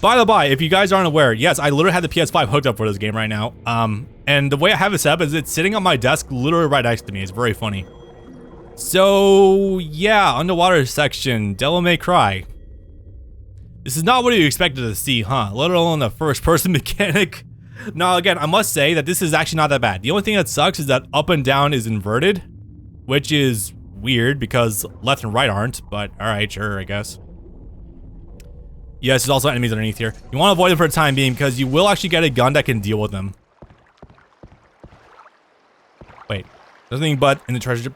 By the by, if you guys aren't aware, yes, I literally have the PS5 hooked up for this game right now. And the way I have it set up is it's sitting on my desk literally right next to me. It's very funny. So, yeah, underwater section, Devil May Cry. This is not what you expected to see, huh? Let alone the first person mechanic. Now, again, I must say that this is actually not that bad. The only thing that sucks is that up and down is inverted, which is weird because left and right aren't, but alright, sure, I guess. Yes, there's also enemies underneath here. You want to avoid them for the time being because you will actually get a gun that can deal with them. Wait, there's nothing but in the treasure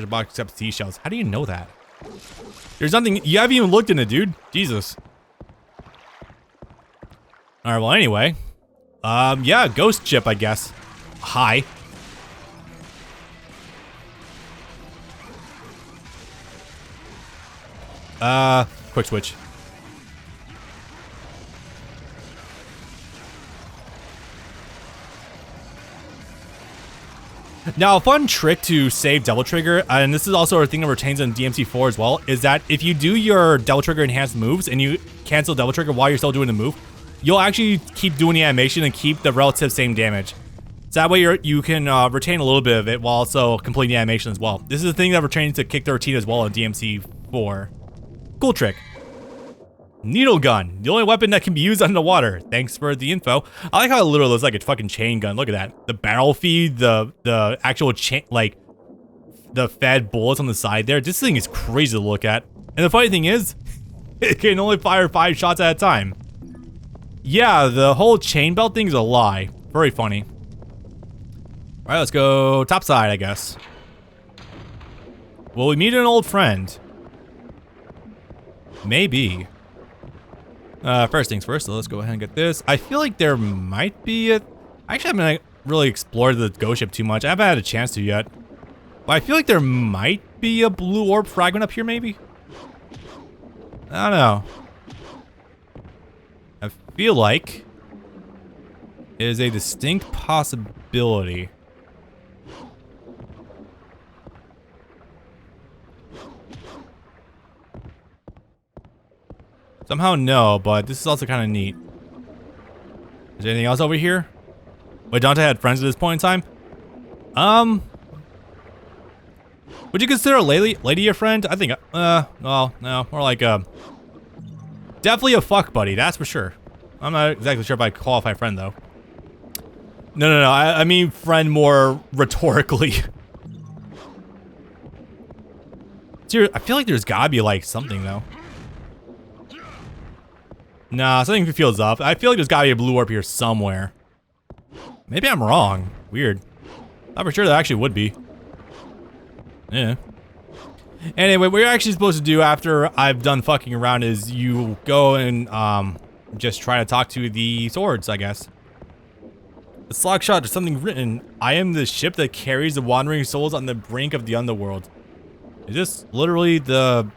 box except seashells. How do you know that? There's nothing, you haven't even looked in it, dude. Jesus. Alright, well anyway. Yeah, ghost ship, I guess. Hi. Quick switch. Now, a fun trick to save Devil Trigger, and this is also a thing that retains in DMC4 as well, is that if you do your Devil Trigger enhanced moves and you cancel Devil Trigger while you're still doing the move, you'll actually keep doing the animation and keep the relative same damage. So that way you can retain a little bit of it while also completing the animation as well. This is a thing that retains to Kick 13 as well in DMC4. Cool trick. Needle gun, the only weapon that can be used underwater. Thanks for the info. I like how it literally looks like a fucking chain gun. Look at that. The barrel feed, the actual chain, like the fed bullets on the side there. This thing is crazy to look at. And the funny thing is, it can only fire 5 shots at a time. Yeah, the whole chain belt thing is a lie. Very funny. All right, let's go topside, I guess. Will we meet an old friend? Maybe. First things first, so let's go ahead and get this. I feel like there might be a... Actually, I haven't really explored the ghost ship too much. I haven't had a chance to yet. But I feel like there might be a blue orb fragment up here, maybe? I don't know. I feel like it is a distinct possibility. Somehow no, but this is also kind of neat. Is there anything else over here? Wait, Dante had friends at this point in time? Would you consider a lady a friend? I think, well, no, more like, definitely a fuck buddy, that's for sure. I'm not exactly sure if I qualify friend, though. No, I mean friend more rhetorically. I feel like there's gotta be, like, something, though. Nah, something feels up. I feel like there's gotta be a blue orb here somewhere. Maybe I'm wrong. Weird. Not for sure there actually would be. Yeah. Anyway, what you're actually supposed to do after I've done fucking around is you go and just try to talk to the swords, I guess. The slog shot, there's something written. I am the ship that carries the wandering souls on the brink of the underworld. Is this literally the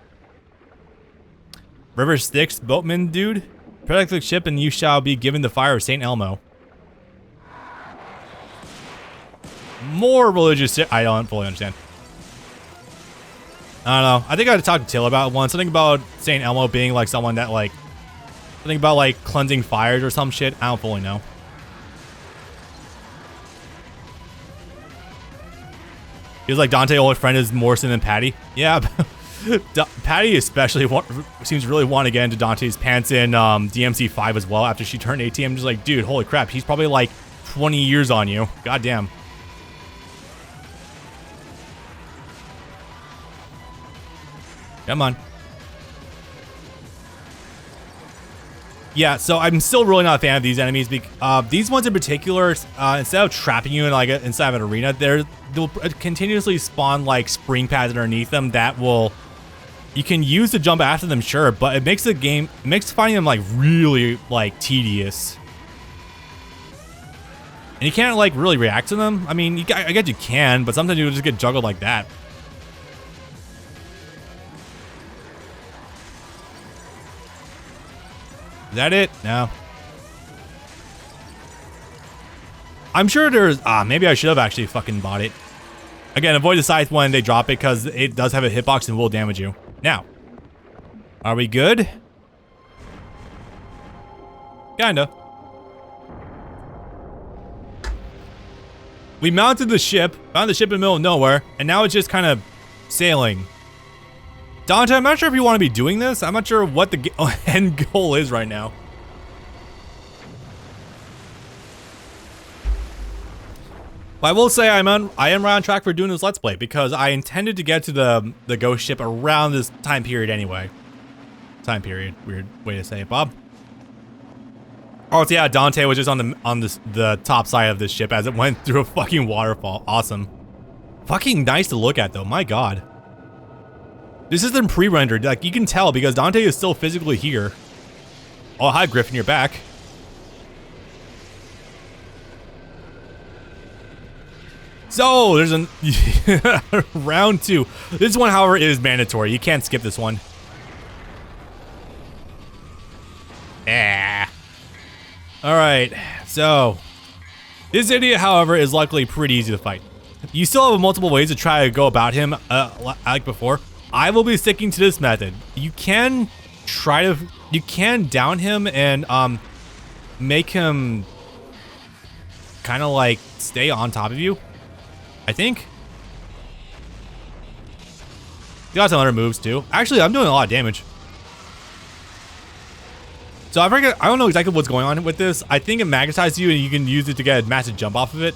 River Styx boatman dude? Protect the ship and you shall be given the fire of St. Elmo. More religious shit. I don't fully understand. I don't know. I think I had to talk to Till about one. Something about St. Elmo being like someone that like... Something about like cleansing fires or some shit. I don't fully know. Feels like Dante's only friend is Morrison and Patty. Yeah. Patty especially seems really want to get into Dante's pants in DMC5 as well after she turned 18. I'm just like, dude, holy crap. He's probably like 20 years on you. God damn. Come on. Yeah, so I'm still really not a fan of these enemies. These ones in particular, instead of trapping you in like inside of an arena, they'll continuously spawn like spring pads underneath them that will... You can use to jump after them, sure, but it makes finding them like really like tedious. And you can't like really react to them. I mean, I guess you can, but sometimes you just get juggled like that. Is that it? No. I'm sure there's... maybe I should have actually fucking bought it. Again, avoid the scythe when they drop it because it does have a hitbox and will damage you. Now, are we good? Kinda. We mounted the ship, found the ship in the middle of nowhere, and now it's just kind of sailing. Dante, I'm not sure if you want to be doing this. I'm not sure what the end goal is right now. But I will say I am right on track for doing this Let's Play because I intended to get to the ghost ship around this time period anyway. Time period, weird way to say it, Bob. Oh, so yeah, Dante was just on the top side of this ship as it went through a fucking waterfall. Awesome. Fucking nice to look at though, my god. This isn't pre-rendered, like you can tell because Dante is still physically here. Oh, hi Griffin, you're back. So, there's a round 2. This one, however, is mandatory. You can't skip this one. Alright, so this idiot, however, is luckily pretty easy to fight. You still have multiple ways to try to go about him, like before. I will be sticking to this method. You can down him and make him kind of like stay on top of you, I think. You got some other moves too. Actually, I'm doing a lot of damage. So I don't know exactly what's going on with this. I think it magnetizes you and you can use it to get a massive jump off of it.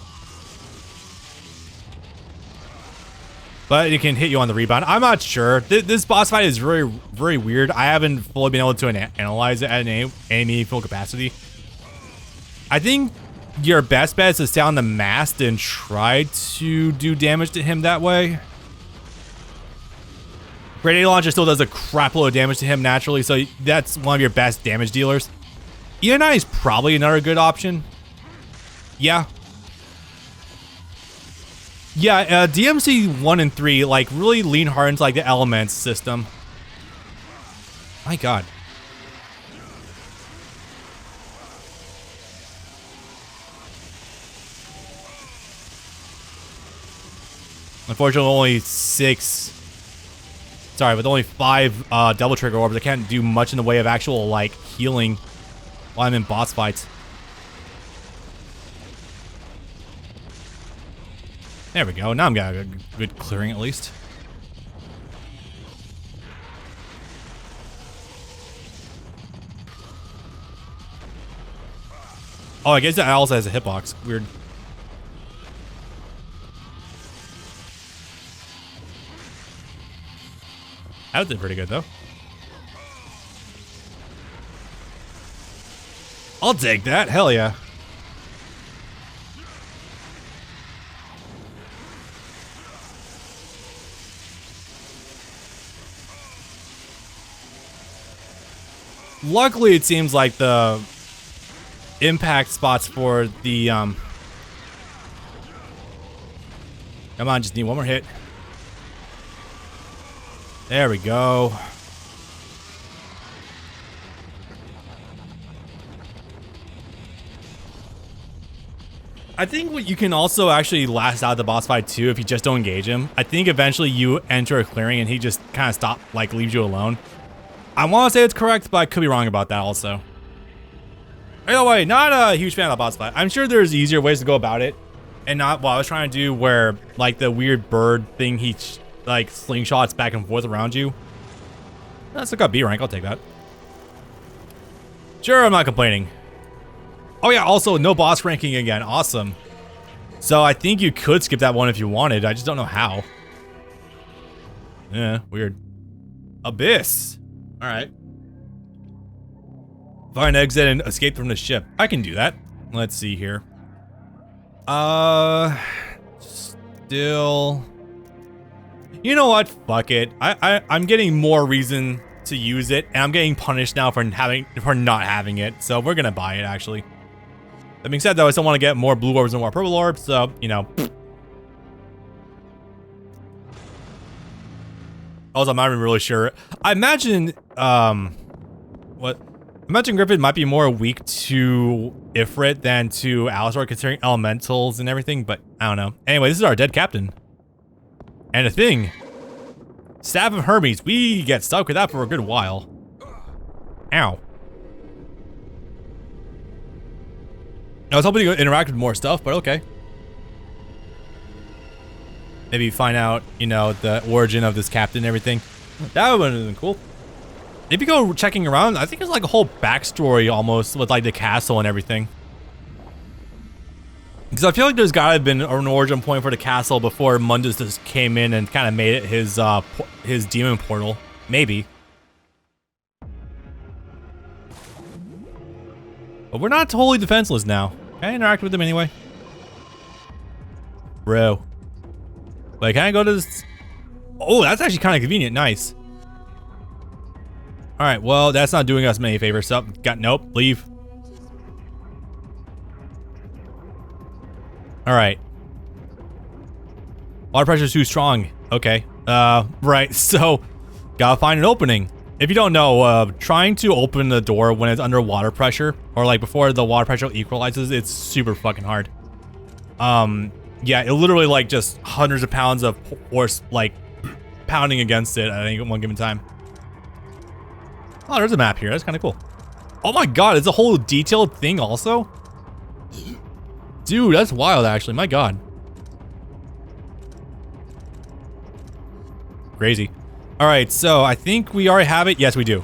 But it can hit you on the rebound. I'm not sure. This boss fight is very, very weird. I haven't fully been able to analyze it at any meaningful capacity. I think your best bet is to stay on the mast and try to do damage to him that way. Grenade Launcher still does a crap load of damage to him naturally, so that's one of your best damage dealers. ENI is probably another good option. Yeah. Yeah, DMC 1 and 3 like really lean hard into like the elements system. My god. Unfortunately, only 6. Sorry, with only 5 double trigger orbs, I can't do much in the way of actual like healing while I'm in boss fights. There we go. Now I'm got a good clearing at least. Oh, I guess that also has a hitbox. Weird. That did pretty good though. I'll take that. Hell yeah. Luckily, it seems like the impact spots for the come on, just need one more hit. There we go. I think what you can also actually last out the boss fight too if you just don't engage him. I think eventually you enter a clearing and he just kind of leaves you alone. I want to say it's correct, but I could be wrong about that also. Either way, not a huge fan of the boss fight. I'm sure there's easier ways to go about it, and not what I was trying to do where like the weird bird thing he like slingshots back and forth around you. That's like a B rank, I'll take that. Sure, I'm not complaining. Oh yeah, also no boss ranking again, awesome. So I think you could skip that one if you wanted, I just don't know how. Yeah, weird. Abyss. Alright. Find exit and escape from the ship. I can do that. Let's see here. Still... You know what? Fuck it. I'm getting more reason to use it, and I'm getting punished now for not having it, so we're gonna buy it, actually. That being said, though, I still want to get more blue orbs and more purple orbs, so, you know. Also, I'm not even really sure. I imagine, imagine Griffin might be more weak to Ifrit than to Alistar, considering elementals and everything, but I don't know. Anyway, this is our dead captain. And a thing. Staff of Hermes. We get stuck with that for a good while. Ow. I was hoping to interact with more stuff, but okay. Maybe find out, you know, the origin of this captain and everything. That would have been cool. If you go checking around, I think there's like a whole backstory almost with like the castle and everything. Because I feel like there's gotta have been an origin point for the castle before Mundus just came in and kind of made it his demon portal. Maybe. But we're not totally defenseless now. Can I interact with them anyway? Bro. Wait, can I go to this? Oh, that's actually kind of convenient. Nice. All right, well, that's not doing us many favors. So, nope, leave. All right. Water pressure is too strong. Okay. Right. So, gotta find an opening. If you don't know, trying to open the door when it's under water pressure, or like before the water pressure equalizes, it's super fucking hard. Yeah, it literally like just hundreds of pounds of force like pounding against it at any one given time. Oh, there's a map here. That's kind of cool. Oh my god, it's a whole detailed thing also? Dude, that's wild actually. My god. Crazy. All right, so I think we already have it. Yes, we do.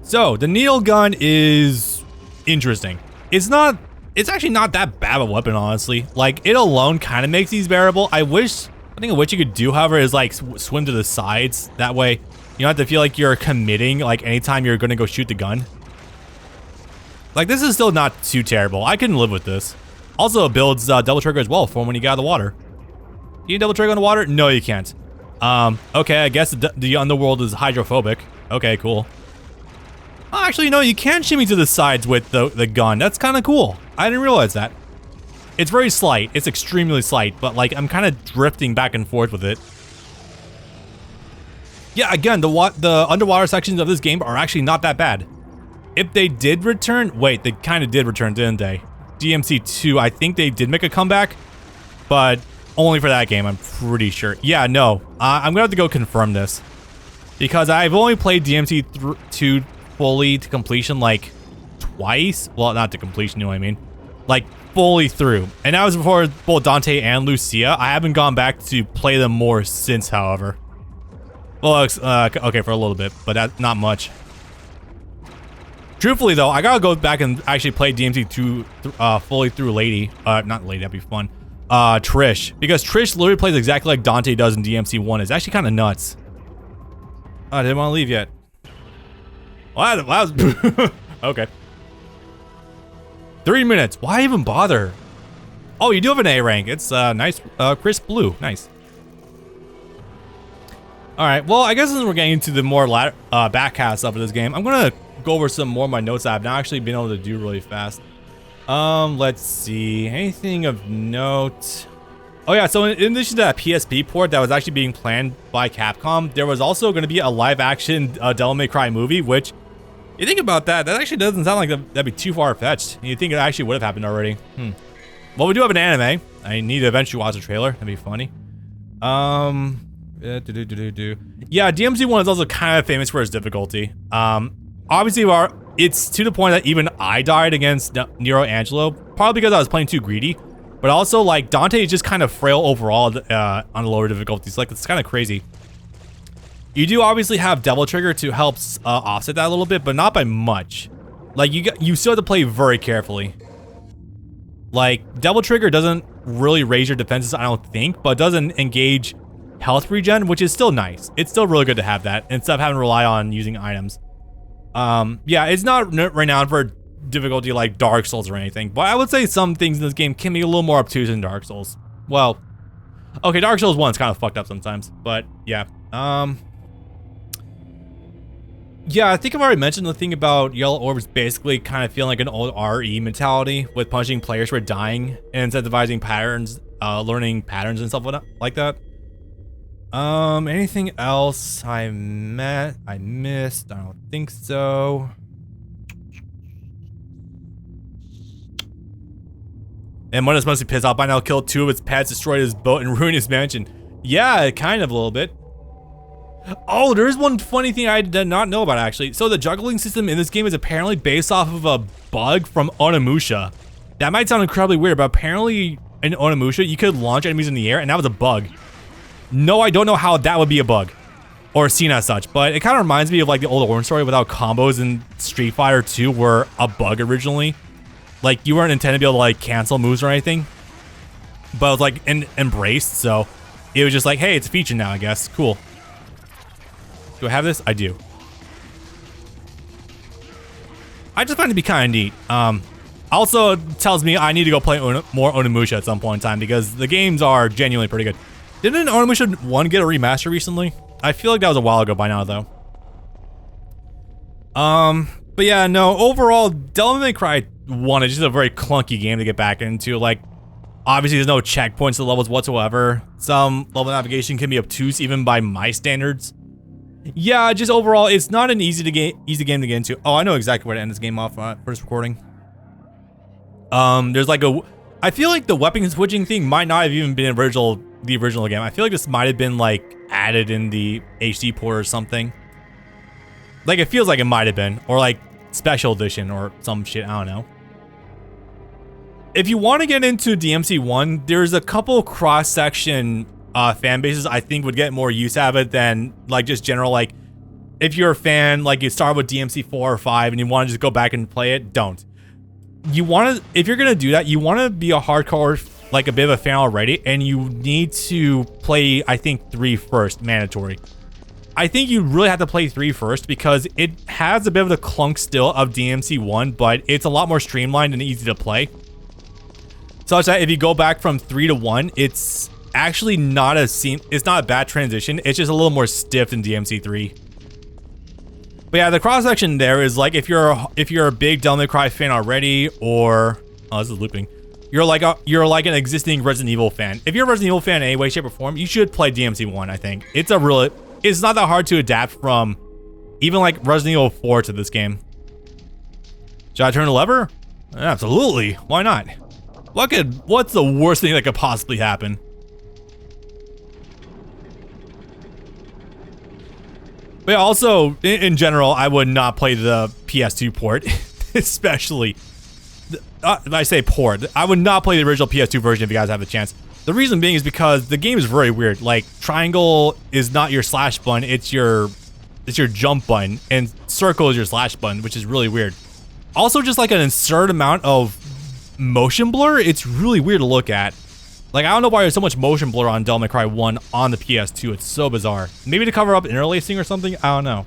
So the needle gun is interesting. It's actually not that bad of a weapon, honestly. Like, it alone kind of makes these bearable. I think what you could do, however, is like swim to the sides. That way, you don't have to feel like you're committing like anytime you're gonna go shoot the gun. Like, this is still not too terrible. I can live with this. Also, it builds double trigger as well for when you get out of the water. Can you double trigger on the water? No, you can't. Okay, I guess the underworld is hydrophobic. Okay, cool. Oh, actually, no, you can shimmy to the sides with the gun. That's kind of cool. I didn't realize that. It's very slight. It's extremely slight, but like I'm kind of drifting back and forth with it. Yeah, again, the underwater sections of this game are actually not that bad. If they did return, wait, they kind of did return, didn't they? DMC2, I think they did make a comeback, but only for that game, I'm pretty sure. Yeah, no, I'm gonna have to go confirm this because I've only played DMC2 fully to completion like twice. Well, not to completion, you know what I mean? Like fully through. And that was before both Dante and Lucia. I haven't gone back to play them more since, however. Well, okay, for a little bit, but that's not much. Truthfully though, I gotta go back and actually play DMC2 fully through Lady. Not Lady, that'd be fun. Trish. Because Trish literally plays exactly like Dante does in DMC1. It's actually kind of nuts. Oh, I didn't want to leave yet. Well, that was okay. 3 minutes. Why even bother? Oh, you do have an A rank. It's nice, crisp blue. Nice. All right. Well, I guess since we're getting into the more back half stuff of this game, I'm gonna go over some more of my notes that I've not actually been able to do really fast. Let's see. Anything of note? Oh yeah, so in addition to that PSP port that was actually being planned by Capcom, there was also going to be a live-action Devil May Cry movie, which, you think about that, that actually doesn't sound like that'd be too far-fetched. You think it actually would have happened already. Well, we do have an anime. I need to eventually watch the trailer. That'd be funny. Yeah, DMZ1 is also kind of famous for its difficulty. Obviously, it's to the point that even I died against Nero Angelo, probably because I was playing too greedy. But also, like, Dante is just kind of frail overall on the lower difficulties. Like, it's kind of crazy. You do obviously have Devil Trigger to help offset that a little bit, but not by much. Like, you still have to play very carefully. Like, Devil Trigger doesn't really raise your defenses, I don't think, but doesn't engage health regen, which is still nice. It's still really good to have that instead of having to rely on using items. Yeah, it's not renowned for difficulty like Dark Souls or anything, but I would say some things in this game can be a little more obtuse than Dark Souls. Well, okay, Dark Souls 1 is kind of fucked up sometimes, but yeah. Yeah, I think I've already mentioned the thing about Yellow Orbs basically kind of feeling like an old RE mentality with punishing players for dying and incentivizing patterns, learning patterns and stuff like that. Anything else I missed? I don't think so. And Mundus must be pissed off by now. Killed 2 of its pets, destroyed his boat, and ruined his mansion. Yeah, kind of a little bit. Oh, there's one funny thing I did not know about, actually. So the juggling system in this game is apparently based off of a bug from Onimusha. That might sound incredibly weird, but apparently in Onimusha, you could launch enemies in the air, and that was a bug. No, I don't know how that would be a bug or seen as such, but it kind of reminds me of like the old Orange story without combos in Street Fighter 2 were a bug originally. Like you weren't intended to be able to like cancel moves or anything, but it was like embraced, so it was just like, hey, it's a feature now, I guess. Cool. Do I have this? I do. I just find it to be kind of neat. Also tells me I need to go play more Onimusha at some point in time because the games are genuinely pretty good. Didn't Onimusha 1 get a remaster recently? I feel like that was a while ago by now, though. But yeah, no, overall, Devil May Cry 1 is just a very clunky game to get back into. Like, obviously there's no checkpoints to the levels whatsoever. Some level navigation can be obtuse even by my standards. Yeah, just overall, it's not an easy game to get into. Oh, I know exactly where to end this game off for this recording. There's like I feel like the weapon switching thing might not have even been the original game. I feel like this might have been like added in the HD port or something. Like it feels like it might have been, or like special edition or some shit, I don't know. If you want to get into DMC1, there's a couple cross-section fan bases I think would get more use out of it than like just general, like if you're a fan, like you start with DMC 4 or 5 and you want to just go back and play it, don't. You want to, if you're going to do that, you want to be a hardcore, like a bit of a fan already, and you need to play, I think, 3 first, mandatory. I think you really have to play 3 first because it has a bit of the clunk still of DMC 1, but it's a lot more streamlined and easy to play. Such that if you go back from 3 to 1, it's actually not it's not a bad transition. It's just a little more stiff than DMC 3. But yeah, the cross section there is like if you're a big Devil May Cry fan already, or oh, this is looping. You're like an existing Resident Evil fan. If you're a Resident Evil fan in any way, shape, or form, you should play DMC 1. I think it's not that hard to adapt from even like Resident Evil 4 to this game. Should I turn the lever? Absolutely. Why not? What's the worst thing that could possibly happen? But also, in general, I would not play the PS2 port, especially. If I say port, I would not play the original PS2 version if you guys have the chance. The reason being is because the game is very weird. Like, triangle is not your slash button, it's your jump button, and circle is your slash button, which is really weird. Also, just like an absurd amount of motion blur, it's really weird to look at. Like, I don't know why there's so much motion blur on Devil May Cry 1 on the PS2. It's so bizarre. Maybe to cover up interlacing or something? I don't know.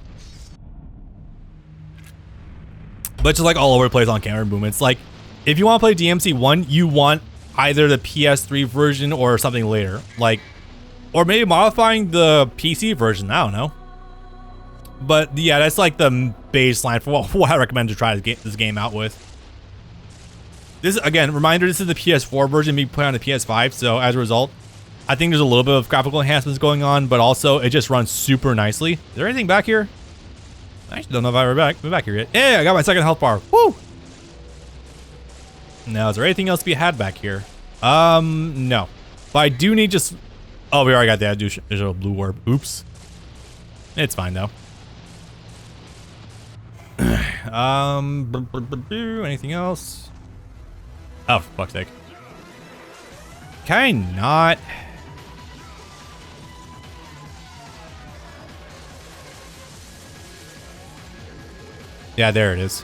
But just like all over the place on camera movements. Like, if you want to play DMC 1, you want either the PS3 version or something later. Like, or maybe modifying the PC version. I don't know. But yeah, that's like the baseline for what I recommend to try to get this game out with. This, again, reminder, this is the PS4 version being played on the PS5, so as a result, I think there's a little bit of graphical enhancements going on, but also it just runs super nicely. Is there anything back here? I actually don't know if I've ever been back here yet. Yeah, I got my second health bar. Woo! Now, is there anything else to be had back here? No. But I do need just... Oh, we already got the additional blue orb. Oops. It's fine, though. Anything else? Oh, for fuck's sake. Can I not? Yeah, there it is.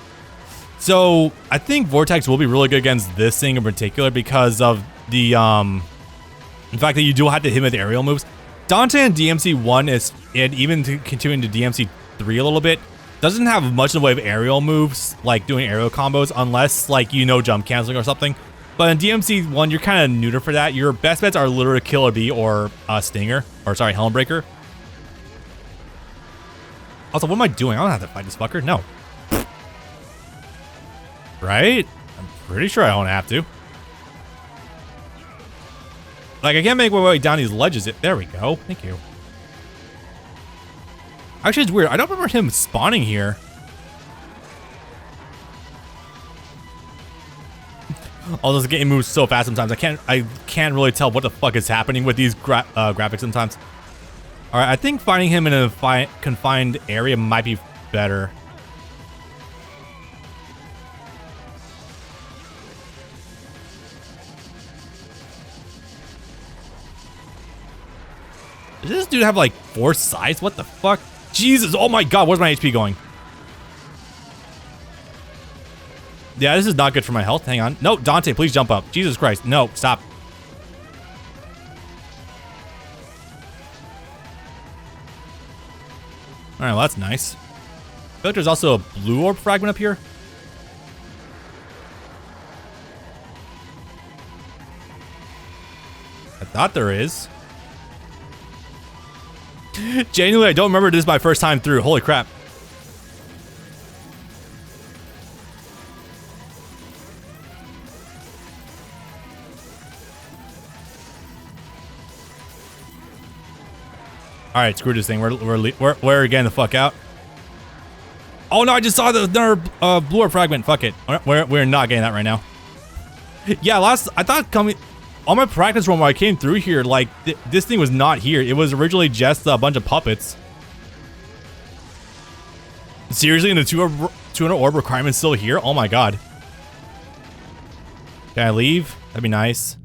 So, I think Vortex will be really good against this thing in particular because of the, the fact that you do have to hit him with aerial moves. Dante in DMC 1 is, and even continuing to DMC 3 a little bit, doesn't have much in the way of aerial moves, like doing aerial combos, unless, like, you know, jump canceling or something. But in DMC 1, you're kind of neuter for that. Your best bets are literally Killer Bee or Stinger, or sorry, Helmbreaker. Also, what am I doing? I don't have to fight this fucker. No. Right? I'm pretty sure I don't have to. Like, I can't make my way down these ledges. There we go. Thank you. Actually, it's weird. I don't remember him spawning here. Although this game moves so fast sometimes, I can't really tell what the fuck is happening with these graphics sometimes. All right, I think finding him in a confined area might be better. Does this dude have like 4 sides? What the fuck? Jesus, oh my god, where's my HP going? Yeah, this is not good for my health. Hang on. No, Dante, please jump up. Jesus Christ. No, stop. Alright, well, that's nice. I feel like there's also a blue orb fragment up here. I thought there is. Genuinely, I don't remember this is my first time through. Holy crap. All right, screw this thing. We're getting the fuck out. Oh no, I just saw another blue orb fragment. Fuck it. We're not getting that right now. Yeah, I thought on my practice run where I came through here, like this thing was not here. It was originally just a bunch of puppets. Seriously, and the 200 orb requirement's still here? Oh my god. Can I leave? That'd be nice.